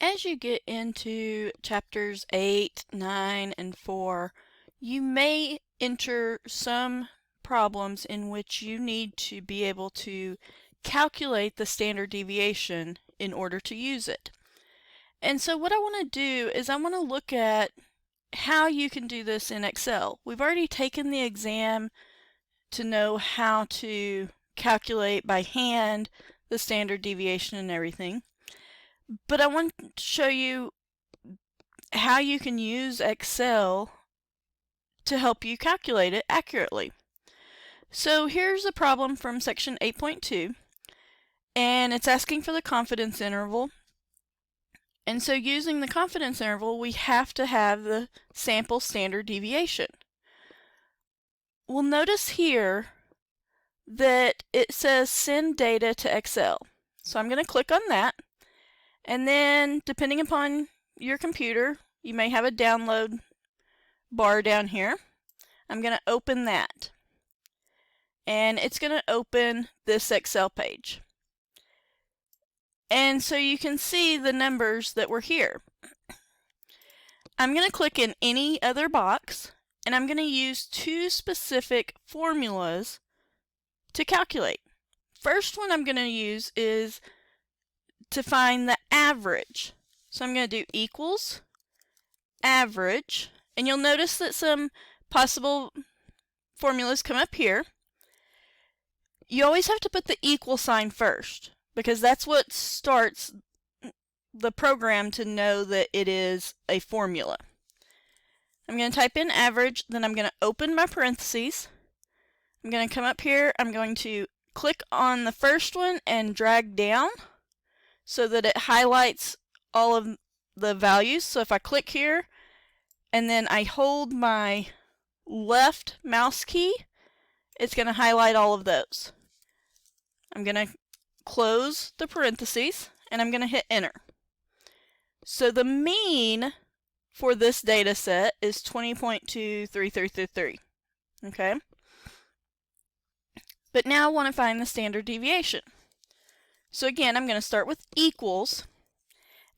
As you get into chapters 8, 9, and 4, you may enter some problems in which you need to be able to calculate the standard deviation in order to use it. And so what I want to do is I want to look at how you can do this in Excel. We've already taken the exam to know how to calculate by hand the standard deviation and everything. But I want to show you how you can use Excel to help you calculate it accurately. So here's a problem from section 8.2, and it's asking for the confidence interval. And so using the confidence interval, we have to have the sample standard deviation. We'll notice here that it says send data to Excel. So I'm going to click on that, and then depending upon your computer, you may have a download bar down here. I'm going to open that, and it's going to open this Excel page. And so you can see the numbers that were here. I'm going to click in any other box, and I'm going to use two specific formulas to calculate. First one I'm going to use is to find the average. So I'm going to do equals average, and you'll notice that some possible formulas come up here. You always have to put the equal sign first, because that's what starts the program to know that it is a formula. I'm going to type in average, then I'm going to open my parentheses. I'm going to come up here, I'm going to click on the first one and drag down so that it highlights all of the values. So if I click here and then I hold my left mouse key, it's going to highlight all of those. I'm going to close the parentheses and I'm going to hit enter. So the mean for this data set is 20.2333. Okay? But now I want to find the standard deviation. So again, I'm going to start with equals,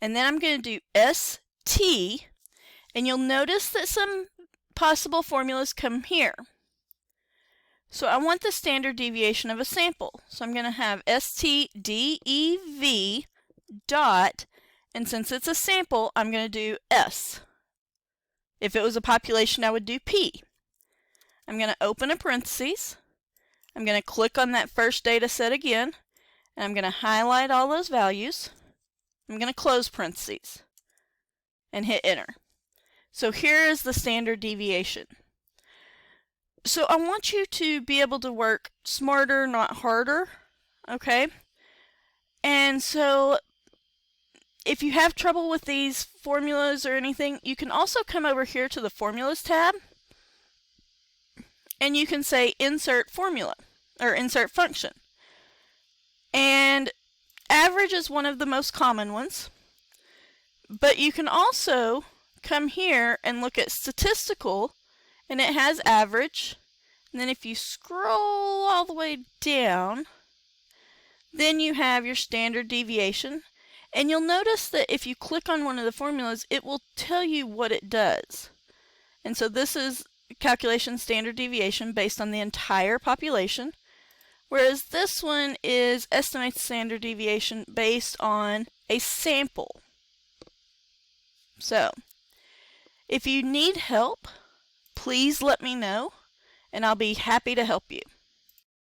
and then I'm going to do ST, and you'll notice that some possible formulas come here. So I want the standard deviation of a sample. So I'm going to have STDEV dot, and since it's a sample, I'm going to do S. If it was a population, I would do P. I'm going to open a parentheses. I'm going to click on that first data set again, and I'm going to highlight all those values. I'm going to close parentheses and hit enter. So here is the standard deviation. So I want you to be able to work smarter, not harder, okay? And so if you have trouble with these formulas or anything, you can also come over here to the Formulas tab, and you can say Insert Formula, or Insert Function. And average is one of the most common ones, but you can also come here and look at Statistical, and it has average. And then if you scroll all the way down, then you have your standard deviation. And you'll notice that if you click on one of the formulas, it will tell you what it does. And so this is calculation standard deviation based on the entire population, whereas this one is estimate standard deviation based on a sample. So if you need help, please let me know, and I'll be happy to help you.